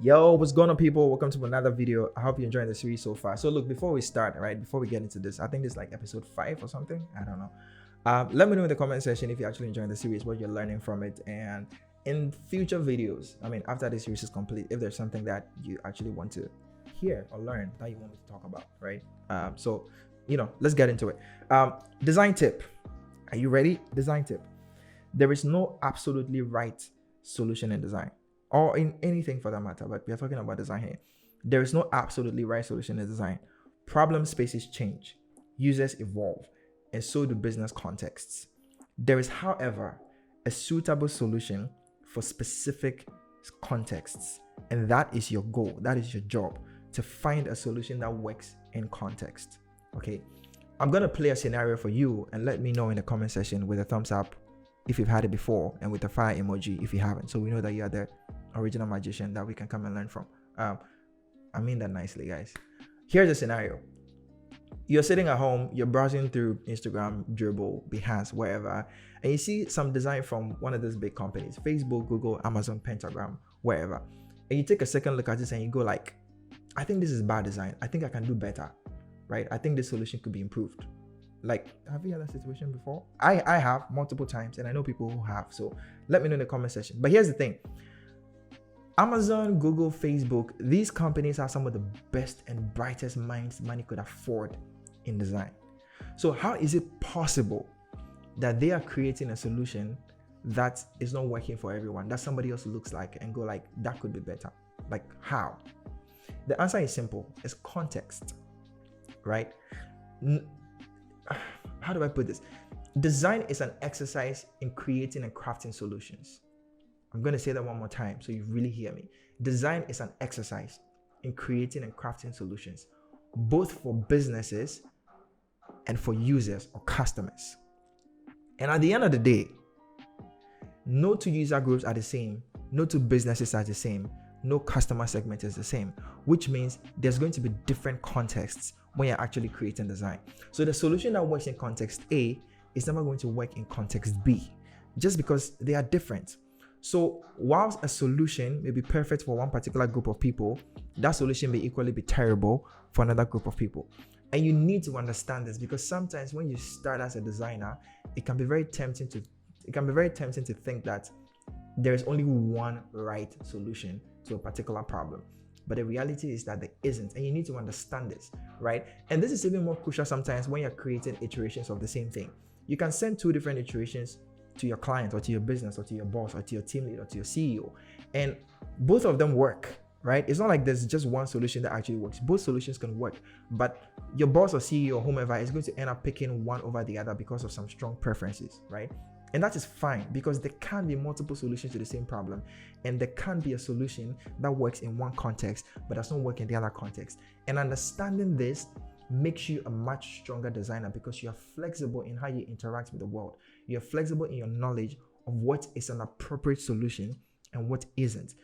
Yo, what's going on, people? Welcome to another video. I hope you're enjoying the series so far. So look, before we start, right, before we get into this, I think this is like episode 5 or something. I don't know. Let me know in the comment section if you're actually enjoying the series, what you're learning from it, and in future videos, I mean, after this series is complete, if there's something that you actually want to hear or learn that you want me to talk about, right? Let's get into it. Design tip. Are you ready? Design tip. There is no absolutely right solution in design, or in anything for that matter, but we are talking about design here. There is no absolutely right solution in design. Problem spaces change, users evolve, and so do business contexts. There is, however, a suitable solution for specific contexts, and that is your goal. That is your job, to find a solution that works in context. Okay, I'm gonna play a scenario for you, and let me know in the comment section with a thumbs up if you've had it before, and with the fire emoji if you haven't, so we know that you're the original magician that we can come and learn from. I mean that nicely, guys. Here's a scenario. You're sitting at home, you're browsing through Instagram, Dribbble, Behance, wherever, and you see some design from one of those big companies, Facebook, Google, Amazon, Pentagram, wherever. And you take a second look at this and you go like, I think this is bad design. I think I can do better, right? I think this solution could be improved. Like, have you had that situation before? I have multiple times, and I know people who have. So let me know in the comment section. But here's the thing. Amazon, Google, Facebook, these companies have some of the best and brightest minds money could afford in design. So how is it possible that they are creating a solution that is not working for everyone, that somebody else looks like and go like, that could be better? Like, how? The answer is simple. It's context, right? How do I put this? Design is an exercise in creating and crafting solutions. I'm going to say that one more time so you really hear me. Design is an exercise in creating and crafting solutions, both for businesses and for users or customers. And at the end of the day, no two user groups are the same, no two businesses are the same, no customer segment is the same, which means there's going to be different contexts when you're actually creating design. So the solution that works in context A is never going to work in context B, just because they are different. So whilst a solution may be perfect for one particular group of people, that solution may equally be terrible for another group of people. And you need to understand this, because sometimes when you start as a designer, it can be very tempting to think that there is only one right solution to a particular problem. But the reality is that there isn't, and you need to understand this, right? And this is even more crucial sometimes when you're creating iterations of the same thing. You can send 2 different iterations to your client or to your business or to your boss or to your team lead or to your CEO, and both of them work, right? It's not like there's just one solution that actually works. Both solutions can work, but your boss or CEO or whomever is going to end up picking one over the other because of some strong preferences, right? And that is fine, because there can be multiple solutions to the same problem, and there can be a solution that works in one context but does not work in the other context. And understanding this makes you a much stronger designer, because you are flexible in how you interact with the world. You're flexible in your knowledge of what is an appropriate solution and what isn't.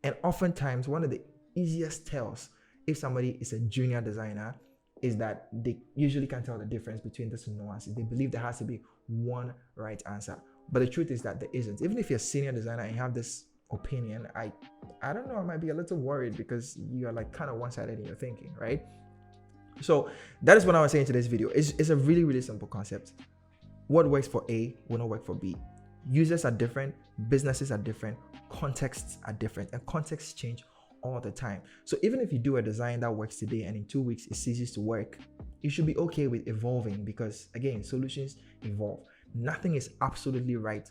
And oftentimes, one of the easiest tells if somebody is a junior designer is that they usually can't tell the difference between this and nuances. They believe there has to be one right answer, but the truth is that there isn't. Even if you're a senior designer and you have this opinion, I don't know, I might be a little worried, because you are like kind of one-sided in your thinking, right? So that is what I was saying in today's video. It's a really, really simple concept. What works for A will not work for B. Users are different, businesses are different, contexts are different, and contexts change all the time. So even if you do a design that works today and in 2 weeks it ceases to work, you should be okay with evolving, because again, solutions evolve. Nothing is absolutely right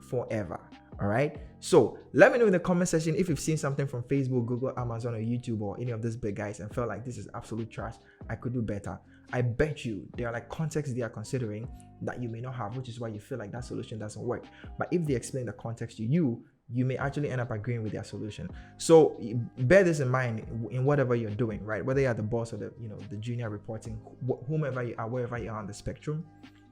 forever. All right, so let me know in the comment section if you've seen something from Facebook, Google, Amazon, or YouTube, or any of these big guys and felt like this is absolute trash. I could do better. I bet you there are like contexts they are considering that you may not have, which is why you feel like that solution doesn't work. But if they explain the context to you, you may actually end up agreeing with their solution. So bear this in mind in whatever you're doing, right? Whether you're the boss or the junior reporting, whomever you are, wherever you are on the spectrum,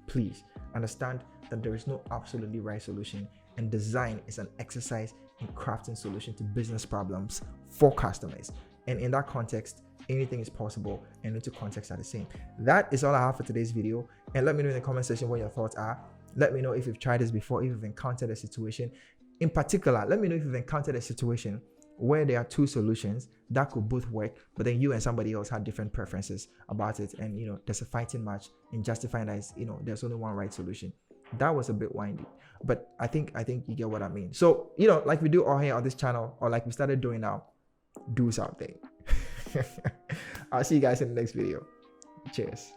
please understand that there is no absolutely right solution. And design is an exercise in crafting solutions to business problems for customers. And in that context, anything is possible, and the two contexts are the same. That is all I have for today's video. And let me know in the comment section what your thoughts are. Let me know if you've tried this before, if you've encountered a situation. In particular, let me know if you've encountered a situation where there are two solutions that could both work, but then you and somebody else had different preferences about it, and there's a fighting match in justifying that there's only one right solution. That was a bit windy, but I think you get what I mean. So like we do all here on this channel, or like we started doing now, do something. I'll see you guys in the next video. Cheers.